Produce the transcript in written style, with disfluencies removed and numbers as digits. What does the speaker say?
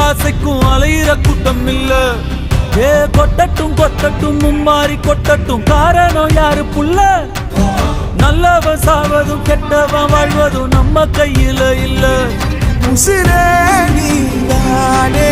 ஆசைக்கும் அலையிற கூட்டம் இல்ல. ஏ கொட்டட்டும் கொட்டட்டும் மும்மாறி கொட்டட்டும், காரணம் யாரு புள்ள? நல்லவன் சாவதும் கெட்டவன் வாழ்வதும் நம்ம கையில இல்ல. உசிரே நீதானே